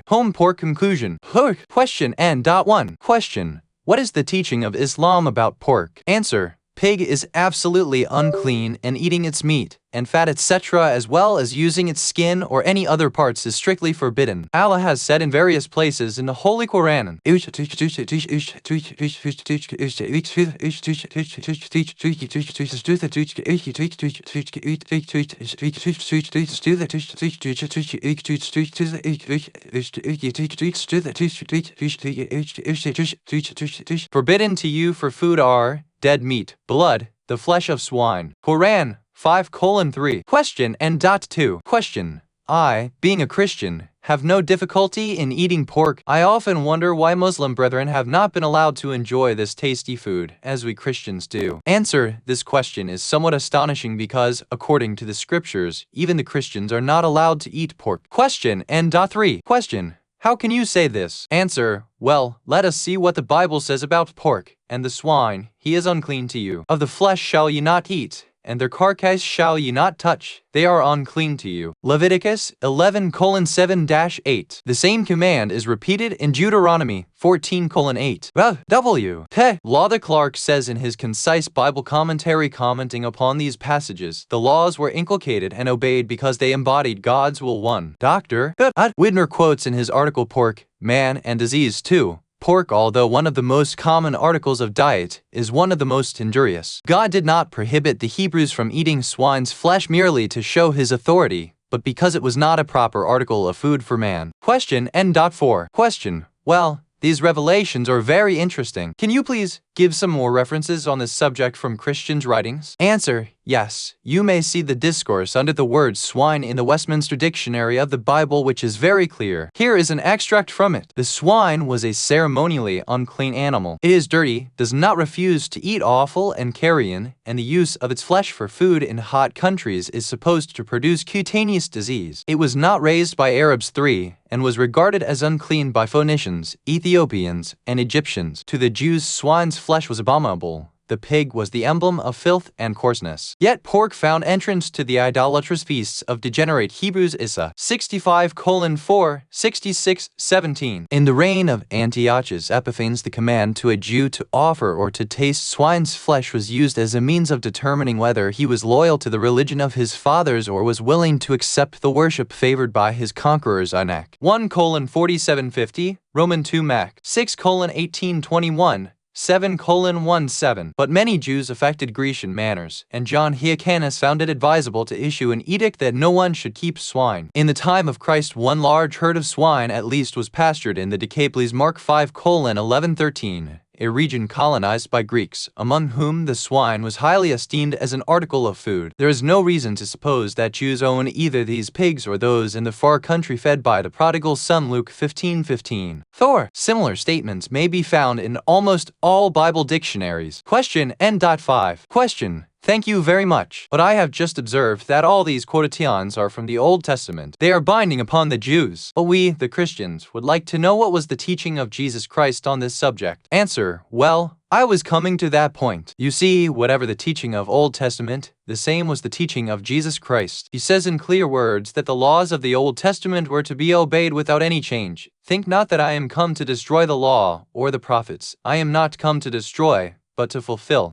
Home pork conclusion. Question N.1. Question. What is the teaching of Islam about pork? Answer. Pig is absolutely unclean, and eating its meat and fat etc. as well as using its skin or any other parts is strictly forbidden. Allah has said in various places in the Holy Quran, forbidden to you for food are dead meat, blood, the flesh of swine. Quran 5:3. Question N.2. Question. I, being a Christian, have no difficulty in eating pork. I often wonder why Muslim brethren have not been allowed to enjoy this tasty food, as we Christians do. Answer. This question is somewhat astonishing because, according to the scriptures, even the Christians are not allowed to eat pork. Question N.3. Question. How can you say this? Answer. Well, let us see what the Bible says about pork. And the swine, he is unclean to you. Of the flesh shall ye not eat, and their carcass shall ye not touch. They are unclean to you. Leviticus 11:7-8. The same command is repeated in Deuteronomy 14:8. Lawther Clark says in his concise Bible commentary commenting upon these passages, the laws were inculcated and obeyed because they embodied God's will. 1. Dr. Widner quotes in his article Pork, Man, and Disease 2. Pork, although one of the most common articles of diet, is one of the most injurious. God did not prohibit the Hebrews from eating swine's flesh merely to show his authority, but because it was not a proper article of food for man. Question N.4. Question. Well, these revelations are very interesting. Can you please give some more references on this subject from Christians' writings? Answer. Yes, you may see the discourse under the word swine in the Westminster Dictionary of the Bible, which is very clear. Here is an extract from it. The swine was a ceremonially unclean animal. It is dirty, does not refuse to eat offal and carrion, and the use of its flesh for food in hot countries is supposed to produce cutaneous disease. It was not raised by Arabs 3, and was regarded as unclean by Phoenicians, Ethiopians, and Egyptians. To the Jews, swine's flesh was abominable. The pig was the emblem of filth and coarseness. Yet pork found entrance to the idolatrous feasts of degenerate Hebrews. Issa 65:4, 66:17. In the reign of Antiochus Epiphanes, the command to a Jew to offer or to taste swine's flesh was used as a means of determining whether he was loyal to the religion of his fathers or was willing to accept the worship favored by his conquerors. Anak 1:4750, Roman 2 Mac 6:1821. 7:17. But many Jews affected Grecian manners, and John Hyrcanus found it advisable to issue an edict that no one should keep swine. In the time of Christ, one large herd of swine at least was pastured in the Decapolis. Mark 5:11-13. A region colonized by Greeks, among whom the swine was highly esteemed as an article of food. There is no reason to suppose that Jews own either these pigs or those in the far country fed by the prodigal son. Luke 15:15. Thor. Similar statements may be found in almost all Bible dictionaries. Question N.5. Question. Thank you very much. But I have just observed that all these quotations are from the Old Testament. They are binding upon the Jews. But we, the Christians, would like to know what was the teaching of Jesus Christ on this subject. Answer. Well, I was coming to that point. You see, whatever the teaching of Old Testament, the same was the teaching of Jesus Christ. He says in clear words that the laws of the Old Testament were to be obeyed without any change. Think not that I am come to destroy the law or the prophets. I am not come to destroy, but to fulfill.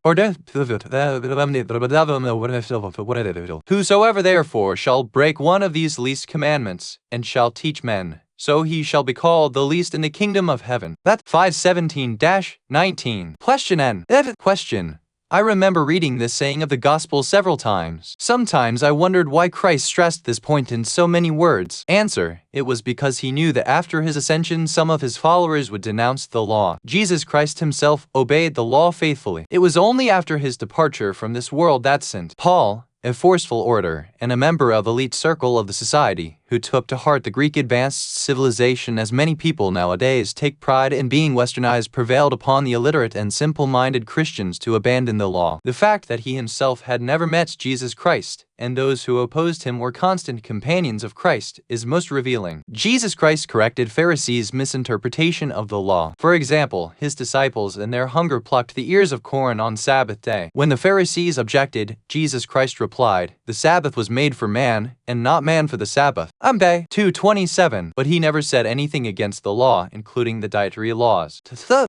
Whosoever therefore shall break one of these least commandments, and shall teach men, so he shall be called the least in the kingdom of heaven. That 5:17-19. Question N. Question. I remember reading this saying of the gospel several times. Sometimes I wondered why Christ stressed this point in so many words. Answer. It was because he knew that after his ascension some of his followers would denounce the law. Jesus Christ himself obeyed the law faithfully. It was only after his departure from this world that St. Paul, a forceful orator and a member of the elite circle of the society, who took to heart the Greek advanced civilization as many people nowadays take pride in being westernized, prevailed upon the illiterate and simple-minded Christians to abandon the law. The fact that he himself had never met Jesus Christ, and those who opposed him were constant companions of Christ, is most revealing. Jesus Christ corrected Pharisees' misinterpretation of the law. For example, his disciples in their hunger plucked the ears of corn on Sabbath day. When the Pharisees objected, Jesus Christ replied, "The Sabbath was made for man, and not man for the Sabbath." Ambe 2:27. But he never said anything against the law, including the dietary laws.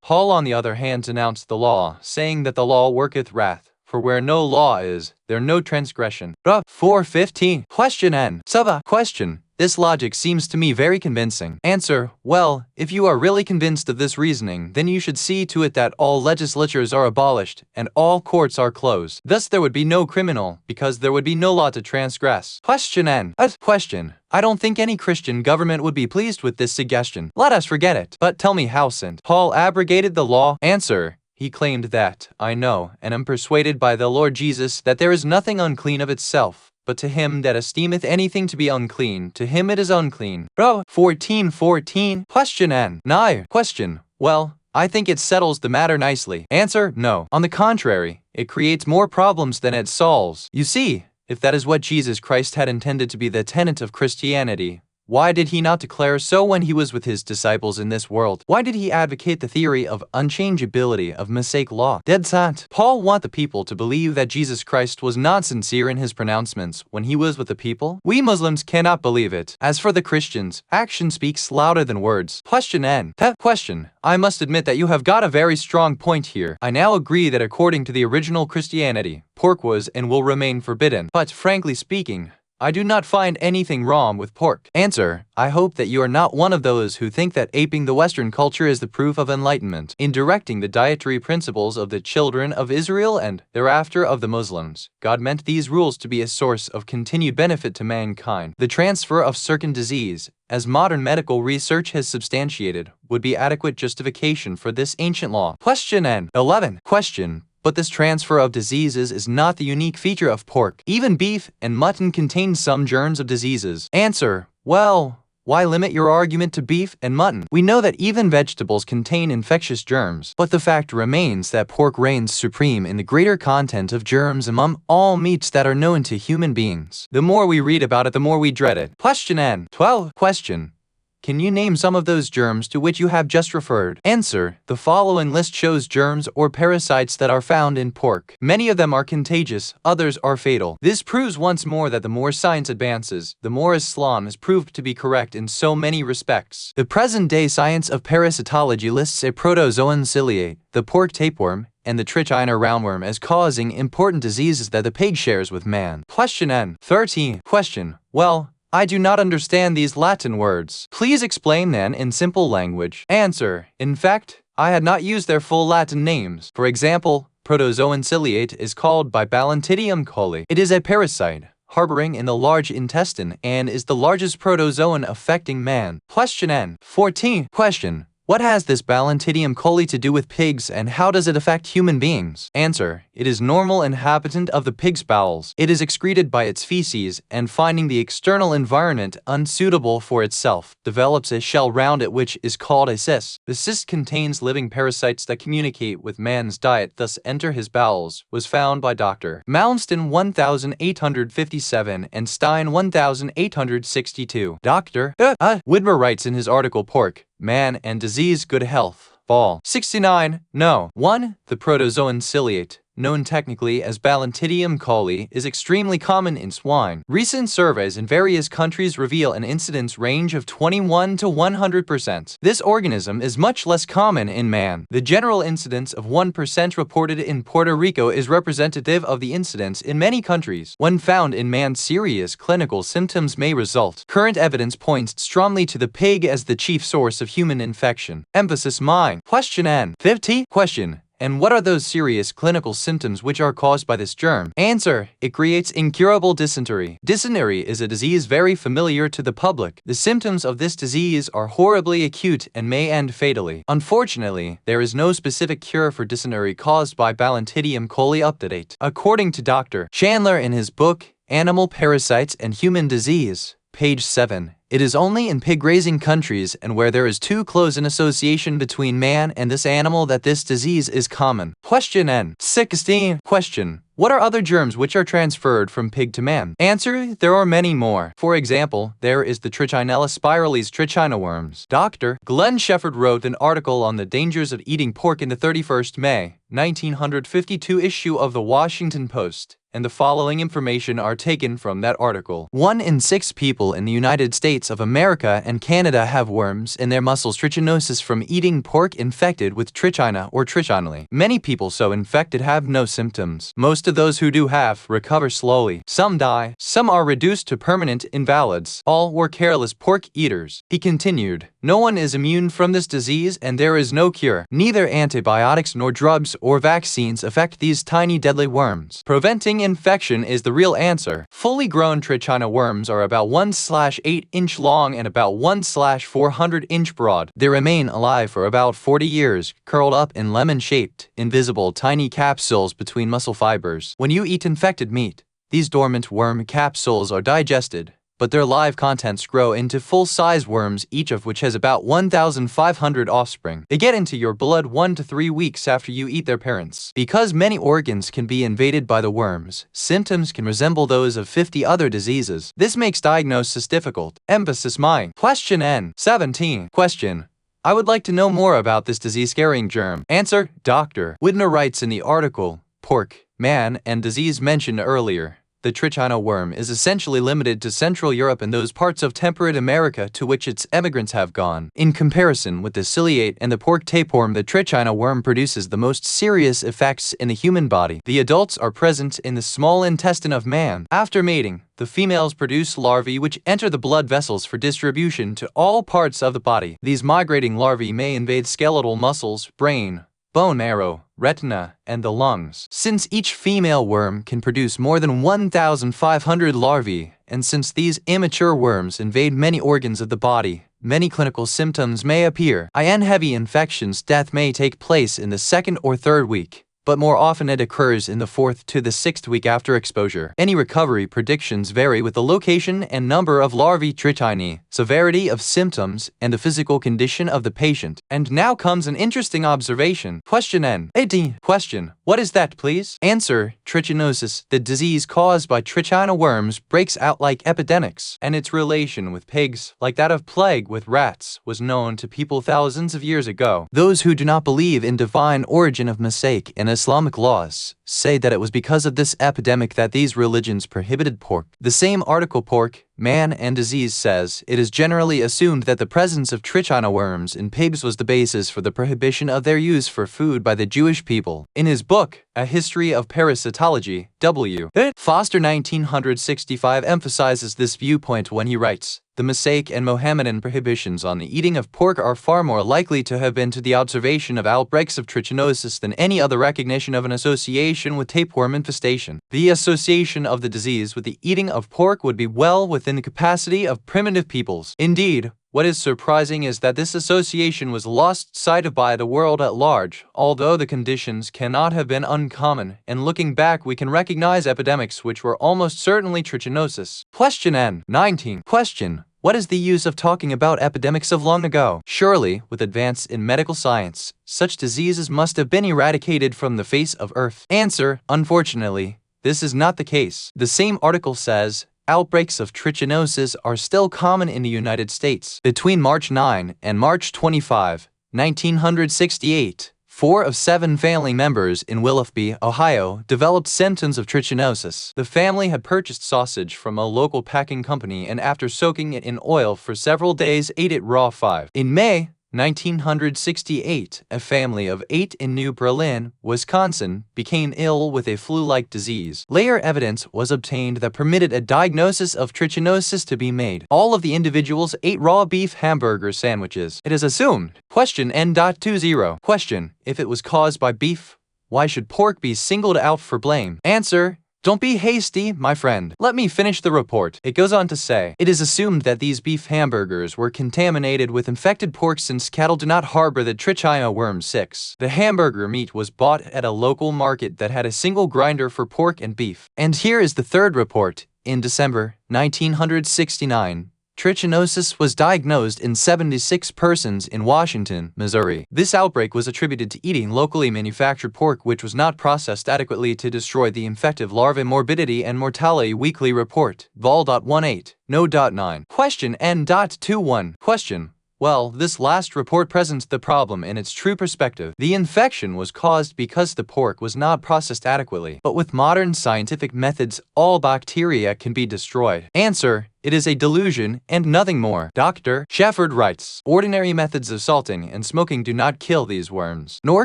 Paul, on the other hand, denounced the law, saying that the law worketh wrath. For where no law is, there no transgression. 4:15. Question N. Saba. Question. This logic seems to me very convincing. Answer. Well, if you are really convinced of this reasoning, then you should see to it that all legislatures are abolished and all courts are closed. Thus there would be no criminal, because there would be no law to transgress. Question N. Question. I don't think any Christian government would be pleased with this suggestion. Let us forget it. But tell me how St. Paul abrogated the law. Answer. He claimed that, I know, and am persuaded by the Lord Jesus that there is nothing unclean of itself, but to him that esteemeth anything to be unclean, to him it is unclean. 14:14. Question N. Nay. Question. Well, I think it settles the matter nicely. Answer. No. On the contrary, it creates more problems than it solves. You see, if that is what Jesus Christ had intended to be the tenet of Christianity, why did he not declare so when he was with his disciples in this world? Why did he advocate the theory of unchangeability of Mosaic law? Dead sant. Paul wanted the people to believe that Jesus Christ was not sincere in his pronouncements when he was with the people. We Muslims cannot believe it. As for the Christians, action speaks louder than words. Question N. Question. I must admit that you have got a very strong point here. I now agree that according to the original Christianity, pork was and will remain forbidden. But frankly speaking, I do not find anything wrong with pork. Answer. I hope that you are not one of those who think that aping the Western culture is the proof of enlightenment. In directing the dietary principles of the children of Israel and thereafter of the Muslims, God meant these rules to be a source of continued benefit to mankind. The transfer of certain disease, as modern medical research has substantiated, would be adequate justification for this ancient law. Question N. 11. Question. But this transfer of diseases is not the unique feature of pork. Even beef and mutton contain some germs of diseases. Answer. Well, why limit your argument to beef and mutton? We know that even vegetables contain infectious germs, but the fact remains that pork reigns supreme in the greater content of germs among all meats that are known to human beings. The more we read about it, the more we dread it. Question N. 12. Question. Can you name some of those germs to which you have just referred? Answer. The following list shows germs or parasites that are found in pork. Many of them are contagious, others are fatal. This proves once more that the more science advances, the more Islam is proved to be correct in so many respects. The present-day science of parasitology lists a protozoan ciliate, the pork tapeworm, and the trichina roundworm as causing important diseases that the pig shares with man. Question N. 13. Question. Well, I do not understand these Latin words. Please explain then in simple language. Answer. In fact, I had not used their full Latin names. For example, protozoan ciliate is called by Balantidium coli. It is a parasite, harboring in the large intestine, and is the largest protozoan affecting man. Question N. 14. Question. What has this Balantidium coli to do with pigs, and how does it affect human beings? Answer. It is normal inhabitant of the pig's bowels. It is excreted by its feces, and finding the external environment unsuitable for itself, develops a shell round it which is called a cyst. The cyst contains living parasites that communicate with man's diet, thus enter his bowels, was found by Dr. Malmsteen 1857 and Stein 1862. Dr. Widmer writes in his article Pork, Man and Disease Good Health, Vol. 69, No. 1. The protozoan ciliate, known technically as Balantidium coli, is extremely common in swine. Recent surveys in various countries reveal an incidence range of 21 to 100%. This organism is much less common in man. The general incidence of 1% reported in Puerto Rico is representative of the incidence in many countries. When found in man, serious clinical symptoms may result. Current evidence points strongly to the pig as the chief source of human infection. Emphasis mine. Question N. 50. Question. And what are those serious clinical symptoms which are caused by this germ? Answer. It creates incurable dysentery. Dysentery is a disease very familiar to the public. The symptoms of this disease are horribly acute and may end fatally. Unfortunately, there is no specific cure for dysentery caused by Balantidium coli up to date. According to Dr. Chandler in his book, Animal Parasites and Human Disease, page 7, it is only in pig-raising countries and where there is too close an association between man and this animal that this disease is common. Question N. 16. Question. What are other germs which are transferred from pig to man? Answer: there are many more. For example, there is the Trichinella spiralis trichina worms. Dr. Glenn Shefford wrote an article on the dangers of eating pork in the 31st May, 1952 issue of the Washington Post, and the following information are taken from that article. 1 in 6 people in the United States of America and Canada have worms in their muscles trichinosis from eating pork infected with trichina or trichinella. Many people so infected have no symptoms. Most of those who do have recover slowly. Some die. Some are reduced to permanent invalids. All were careless pork eaters. He continued, no one is immune from this disease and there is no cure. Neither antibiotics nor drugs or vaccines affect these tiny deadly worms. Preventing infection is the real answer. Fully grown trichina worms are about 1/8 inch long and about 1/400 inch broad. They remain alive for about 40 years, curled up in lemon-shaped, invisible tiny capsules between muscle fibers. When you eat infected meat, these dormant worm capsules are digested, but their live contents grow into full-size worms, each of which has about 1,500 offspring. They get into your blood 1 to 3 weeks after you eat their parents. Because many organs can be invaded by the worms, symptoms can resemble those of 50 other diseases. This makes diagnosis difficult. Emphasis mine. Question N. 17. Question: I would like to know more about this disease-carrying germ. Answer: Dr. Widner writes in the article, pork, man, and disease mentioned earlier. The trichina worm is essentially limited to Central Europe and those parts of temperate America to which its emigrants have gone. In comparison with the ciliate and the pork tapeworm, the trichina worm produces the most serious effects in the human body. The adults are present in the small intestine of man. After mating, the females produce larvae which enter the blood vessels for distribution to all parts of the body. These migrating larvae may invade skeletal muscles, brain, bone marrow, retina, and the lungs. Since each female worm can produce more than 1,500 larvae, and since these immature worms invade many organs of the body, many clinical symptoms may appear. In heavy infections, death may take place in the 2nd or 3rd week, but more often it occurs in the 4th to the 6th week after exposure. Any recovery predictions vary with the location and number of larvae trichinae, severity of symptoms, and the physical condition of the patient. And now comes an interesting observation. Question N. 18. Question: what is that, please? Answer: trichinosis, the disease caused by trichina worms, breaks out like epidemics, and its relation with pigs, like that of plague with rats, was known to people thousands of years ago. Those who do not believe in divine origin of mistake in Islamic laws say that it was because of this epidemic that these religions prohibited pork. The same article, Pork, Man, and Disease, says it is generally assumed that the presence of trichina worms in pigs was the basis for the prohibition of their use for food by the Jewish people. In his book, A History of Parasitology, W. Foster 1965 emphasizes this viewpoint when he writes, the Mosaic and Mohammedan prohibitions on the eating of pork are far more likely to have been to the observation of outbreaks of trichinosis than any other recognition of an association with tapeworm infestation. The association of the disease with the eating of pork would be well within the capacity of primitive peoples. Indeed, what is surprising is that this association was lost sight of by the world at large, although the conditions cannot have been uncommon, and looking back we can recognize epidemics which were almost certainly trichinosis. Question N. 19. Question: what is the use of talking about epidemics of long ago? Surely, with advance in medical science, such diseases must have been eradicated from the face of Earth. Answer: unfortunately, this is not the case. The same article says, outbreaks of trichinosis are still common in the United States. Between March 9 and March 25, 1968, 4 of 7 family members in Willoughby, Ohio, developed symptoms of trichinosis. The family had purchased sausage from a local packing company and after soaking it in oil for several days ate it raw. 5. In May 1968, a family of 8 in New Berlin, Wisconsin, became ill with a flu-like disease. Later evidence was obtained that permitted a diagnosis of trichinosis to be made. All of the individuals ate raw beef hamburger sandwiches. It is assumed. Question N.20. Question: if it was caused by beef, why should pork be singled out for blame? Answer: don't be hasty, my friend. Let me finish the report. It goes on to say, it is assumed that these beef hamburgers were contaminated with infected pork since cattle do not harbor the trichina worm. 6. The hamburger meat was bought at a local market that had a single grinder for pork and beef. And here is the third report. In December 1969, Trichinosis was diagnosed in 76 persons in Washington, Missouri. This outbreak was attributed to eating locally manufactured pork which was not processed adequately to destroy the infective larvae. Morbidity and mortality weekly report, Vol.18, No.9. Question N.21. Question. Well, this last report presents the problem in its true perspective. The infection was caused because the pork was not processed adequately. But with modern scientific methods, all bacteria can be destroyed. Answer. It is a delusion and nothing more. Dr. Shefford writes, ordinary methods of salting and smoking do not kill these worms, nor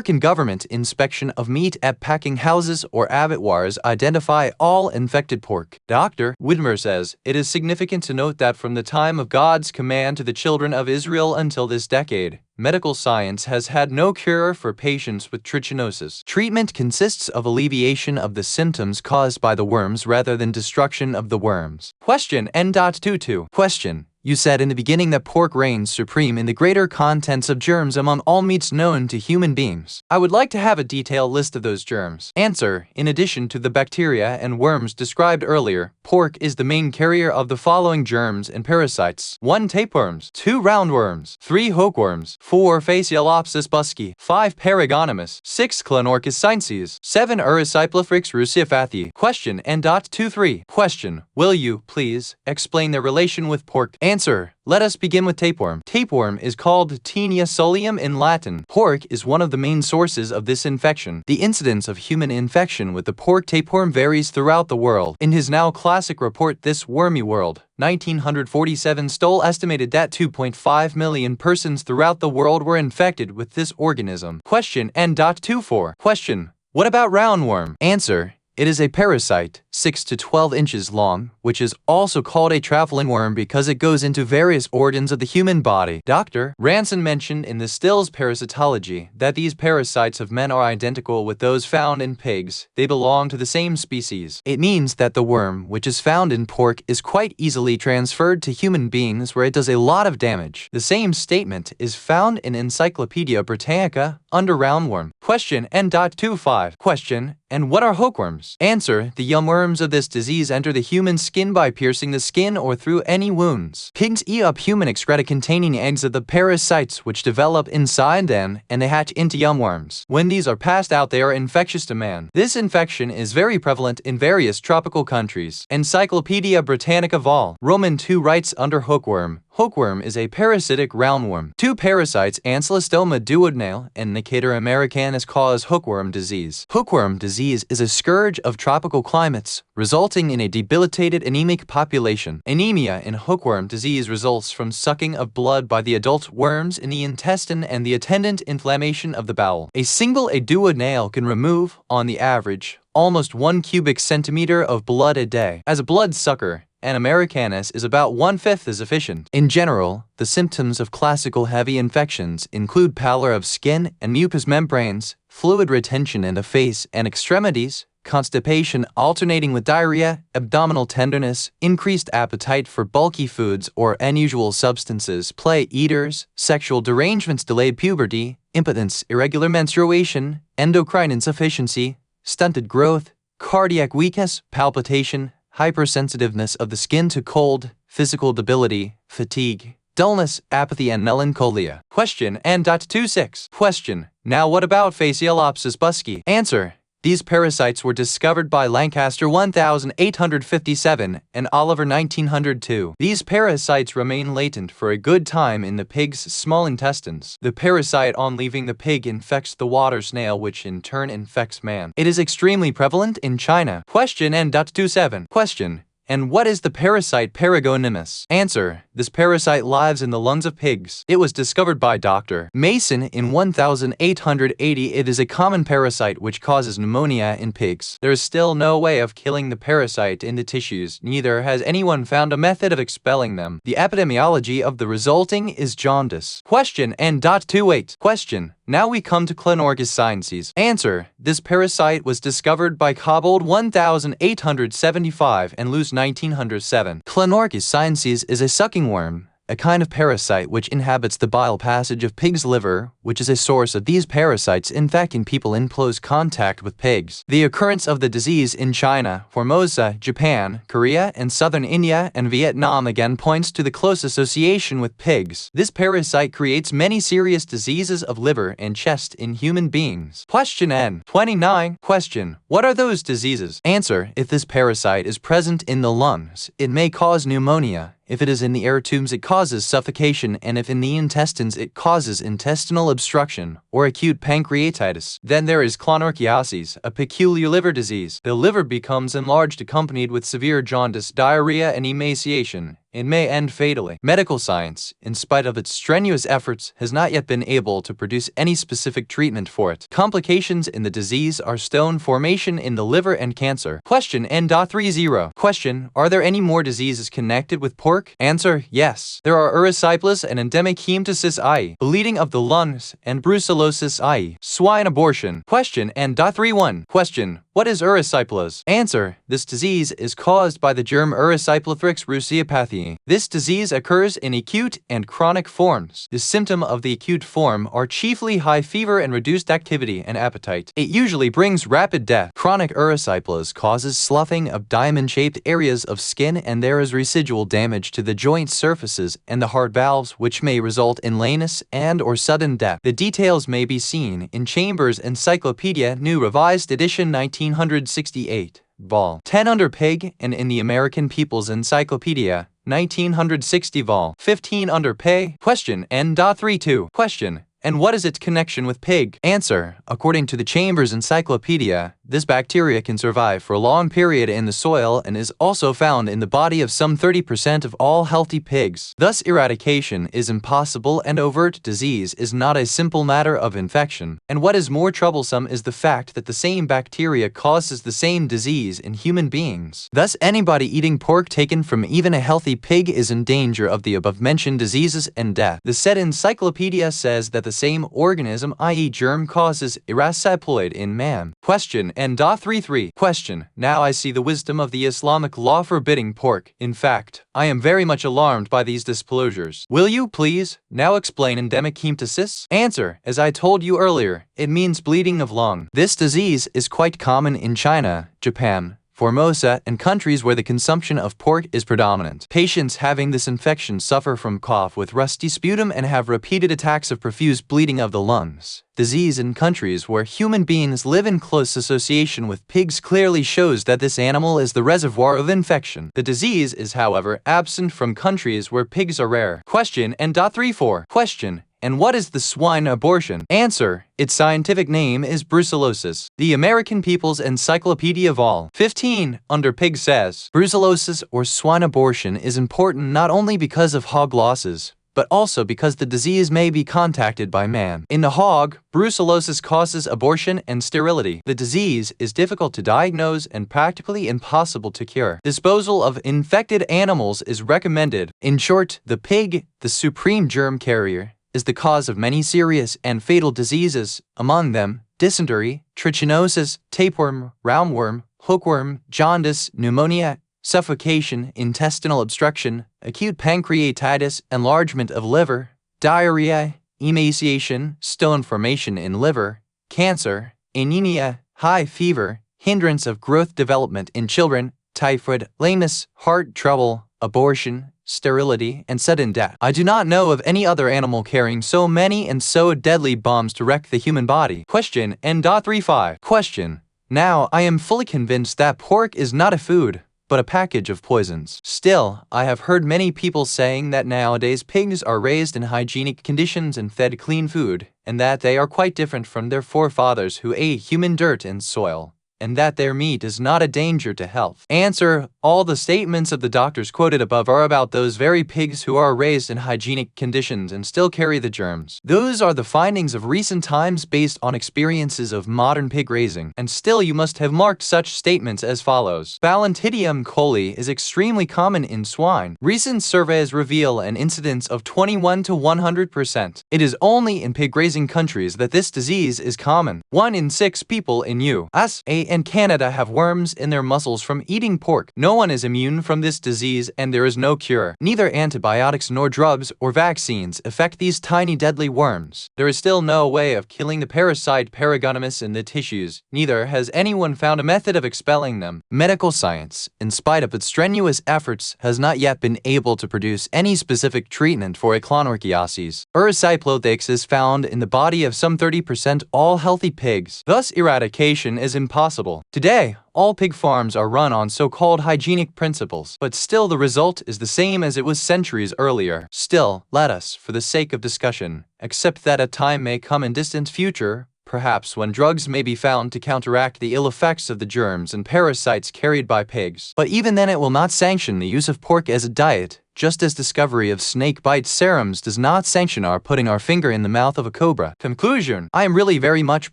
can government inspection of meat at packing houses or abattoirs identify all infected pork. Dr. Widmer says, it is significant to note that from the time of God's command to the children of Israel until this decade, medical science has had no cure for patients with trichinosis. Treatment consists of alleviation of the symptoms caused by the worms rather than destruction of the worms. Question N.22. Question. You said in the beginning that pork reigns supreme in the greater contents of germs among all meats known to human beings. I would like to have a detailed list of those germs. Answer. In addition to the bacteria and worms described earlier, pork is the main carrier of the following germs and parasites: 1. Tapeworms, 2. Roundworms, 3. Hookworms, 4. Phaseolopsis busci, 5. Paragonomus, 6. Clonorchis sinensis, 7. Erysipelathrix ruciafathiae. Question N.23. Question. Will you, please, explain their relation with pork? Answer. Let us begin with tapeworm. Tapeworm is called Taenia solium in Latin. Pork is one of the main sources of this infection. The incidence of human infection with the pork tapeworm varies throughout the world. In his now classic report This Wormy World, 1947, Stoll estimated that 2.5 million persons throughout the world were infected with this organism. Question N.24. Question. What about roundworm? Answer. It is a parasite, 6 to 12 inches long, which is also called a traveling worm because it goes into various organs of the human body. Dr. Ranson mentioned in the Still's Parasitology that these parasites of men are identical with those found in pigs. They belong to the same species. It means that the worm, which is found in pork, is quite easily transferred to human beings where it does a lot of damage. The same statement is found in Encyclopedia Britannica under roundworm. Question N.25. Question. And what are hookworms? Answer. The young worms of this disease enter the human skin by piercing the skin or through any wounds. Pigs eat up human excreta containing eggs of the parasites which develop inside them, and they hatch into young worms. When these are passed out, they are infectious to man. This infection is very prevalent in various tropical countries. Encyclopedia Britannica Vol. Roman 2 writes under hookworm. Hookworm is a parasitic roundworm. 2 parasites, Ancylostoma duodenale and Necator americanus, cause hookworm disease. Hookworm disease is a scourge of tropical climates, resulting in a debilitated anemic population. Anemia in hookworm disease results from sucking of blood by the adult worms in the intestine and the attendant inflammation of the bowel. A single duodenale can remove, on the average, almost 1 cubic centimeter of blood a day. As a blood sucker, an Americanus is about 1/5 as efficient. In general, the symptoms of classical heavy infections include pallor of skin and mucous membranes, fluid retention in the face and extremities, constipation alternating with diarrhea, abdominal tenderness, increased appetite for bulky foods or unusual substances, play eaters, sexual derangements, delayed puberty, impotence, irregular menstruation, endocrine insufficiency, stunted growth, cardiac weakness, palpitation, hypersensitiveness of the skin to cold, physical debility, fatigue, dullness, apathy, and melancholia. Question N.26. Question. Now what about Phaseolopsis busci? Answer. These parasites were discovered by Lancaster 1857 and Oliver 1902. These parasites remain latent for a good time in the pig's small intestines. The parasite on leaving the pig infects the water snail, which in turn infects man. It is extremely prevalent in China. Question N.27. Question. And what is the parasite Paragonomus? Answer. This parasite lives in the lungs of pigs. It was discovered by Dr. Mason in 1880. It is a common parasite which causes pneumonia in pigs. There is still no way of killing the parasite in the tissues, neither has anyone found a method of expelling them. The epidemiology of the resulting is jaundice. Question N.28. Question. Now we come to Clonorchis sinensis. Answer. This parasite was discovered by Cobbold 1875 and Luce 1907. Clonorchis sinensis is a sucking worm. a kind of parasite which inhabits the bile passage of pig's liver, which is a source of these parasites infecting people in close contact with pigs. The occurrence of the disease in China, Formosa, Japan, Korea, and southern India and Vietnam again points to the close association with pigs. This parasite creates many serious diseases of liver and chest in human beings. Question N. 29. Question. What are those diseases? Answer. If this parasite is present in the lungs, it may cause pneumonia. If it is in the air tubes, it causes suffocation, and if in the intestines, it causes intestinal obstruction or acute pancreatitis. Then there is clonorchiasis, a peculiar liver disease. The liver becomes enlarged accompanied with severe jaundice, diarrhea, and emaciation. It may end fatally. Medical science, in spite of its strenuous efforts, has not yet been able to produce any specific treatment for it. Complications in the disease are stone formation in the liver and cancer. Question N.30. Question. Are there any more diseases connected with pork? Answer. Yes. There are erysipelas and endemic hemoptysis i.e. bleeding of the lungs and brucellosis i.e. swine abortion. Question N.31. Question. What is erysipelas? Answer. This disease is caused by the germ Erysipelathrix bruceopathiae. This disease occurs in acute and chronic forms. The symptom of the acute form are chiefly high fever and reduced activity and appetite. It usually brings rapid death. Chronic erysipelas causes sloughing of diamond-shaped areas of skin, and there is residual damage to the joint surfaces and the heart valves, which may result in lameness and/or sudden death. The details may be seen in Chambers' Encyclopedia, New Revised Edition 1968, Vol. 10 under Pig, and in the American People's Encyclopedia, 1960, Vol. 15 under Pig. Question N.32. Question. And what is its connection with pig? Answer. According to the Chambers Encyclopedia, this bacteria can survive for a long period in the soil and is also found in the body of some 30% of all healthy pigs. Thus, eradication is impossible and overt disease is not a simple matter of infection. And what is more troublesome is the fact that the same bacteria causes the same disease in human beings. Thus, anybody eating pork taken from even a healthy pig is in danger of the above-mentioned diseases and death. The said encyclopedia says that the same organism, i.e. germ, causes erysipeloid in man. Question N.33. Question. Now I see the wisdom of the Islamic law forbidding pork. In fact, I am very much alarmed by these disclosures. Will you, please, now explain endemic hemoptysis? Answer. As I told you earlier, it means bleeding of lung. This disease is quite common in China, Japan, Formosa, and countries where the consumption of pork is predominant. Patients having this infection suffer from cough with rusty sputum and have repeated attacks of profuse bleeding of the lungs. Disease in countries where human beings live in close association with pigs clearly shows that this animal is the reservoir of infection. The disease is, however, absent from countries where pigs are rare. Question N.34. Question. And what is the swine abortion? Answer. Its scientific name is brucellosis. The American People's Encyclopedia Vol. 15 under Pig says, brucellosis or swine abortion is important not only because of hog losses, but also because the disease may be contacted by man. In the hog, brucellosis causes abortion and sterility. The disease is difficult to diagnose and practically impossible to cure. Disposal of infected animals is recommended. In short, the pig, the supreme germ carrier, is the cause of many serious and fatal diseases, among them dysentery, trichinosis, tapeworm, roundworm, hookworm, jaundice, pneumonia, suffocation, intestinal obstruction, acute pancreatitis, enlargement of liver, diarrhea, emaciation, stone formation in liver, cancer, anemia, high fever, hindrance of growth development in children, typhoid, lameness, heart trouble, abortion, sterility, and sudden death. I do not know of any other animal carrying so many and so deadly bombs to wreck the human body. Question N.35. Question. Now, I am fully convinced that pork is not a food, but a package of poisons. Still, I have heard many people saying that nowadays pigs are raised in hygienic conditions and fed clean food, and that they are quite different from their forefathers who ate human dirt and soil, and that their meat is not a danger to health. Answer. All the statements of the doctors quoted above are about those very pigs who are raised in hygienic conditions and still carry the germs. Those are the findings of recent times based on experiences of modern pig raising, and still you must have marked such statements as follows. Balantidium coli is extremely common in swine. Recent surveys reveal an incidence of 21 to 100%. It is only in pig raising countries that this disease is common. 1 in 6 people in U.S. and Canada have worms in their muscles from eating pork. No one is immune from this disease and there is no cure. Neither antibiotics nor drugs or vaccines affect these tiny deadly worms. There is still no way of killing the parasite Paragonymous in the tissues. Neither has anyone found a method of expelling them. Medical science, in spite of its strenuous efforts, has not yet been able to produce any specific treatment for echinorchiasis. Erysipelothex is found in the body of some 30% all healthy pigs. Thus, eradication is impossible. Today, all pig farms are run on so-called hygienic principles, but still the result is the same as it was centuries earlier. Still, let us, for the sake of discussion, accept that a time may come in distant future, perhaps when drugs may be found to counteract the ill effects of the germs and parasites carried by pigs. But even then it will not sanction the use of pork as a diet, just as discovery of snake bite serums does not sanction our putting our finger in the mouth of a cobra. Conclusion: I am really very much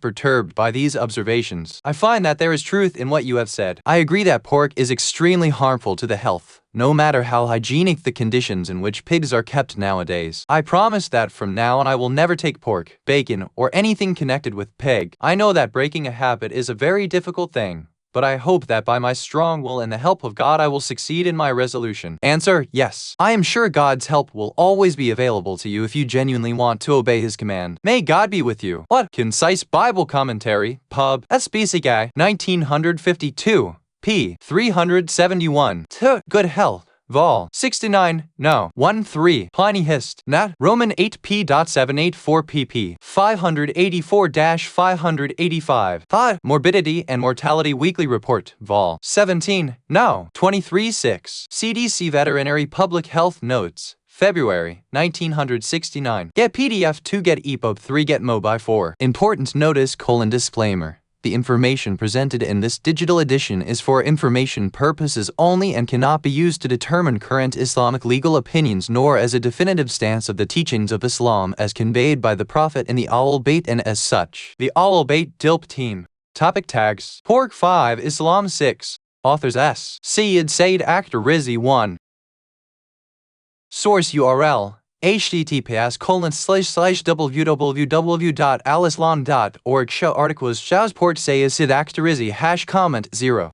perturbed by these observations. I find that there is truth in what you have said. I agree that pork is extremely harmful to the health, no matter how hygienic the conditions in which pigs are kept nowadays. I promise that from now on I will never take pork, bacon, or anything connected with pig. I know that breaking a habit is a very difficult thing, but I hope that by my strong will and the help of God I will succeed in my resolution. Answer: yes. I am sure God's help will always be available to you if you genuinely want to obey His command. May God be with you. What? Concise Bible Commentary, Pub. Guy, 1952, p. 371. Good Health. Vol. 69, no. 1-3. Pliny Hist. Nat. Roman 8p.784 pp. 584-585. Thought. Morbidity and Mortality Weekly Report. Vol. 17, no. 23-6. CDC Veterinary Public Health Notes. February, 1969. Get PDF 2, get EPUB 3, get MOBI 4. Important notice: disclaimer. The information presented in this digital edition is for information purposes only and cannot be used to determine current Islamic legal opinions nor as a definitive stance of the teachings of Islam as conveyed by the Prophet in the Ahlul Bayt and as such. The Ahlul Bayt Dilp Team. Topic tags: Pork 5, Islam 6. Authors S. Sayyid, Akhtar, Rizvi 1. Source URL: https://www.alislam.org. Show articles. Shows port say is Sid Akhtar Rizvi #comment 0.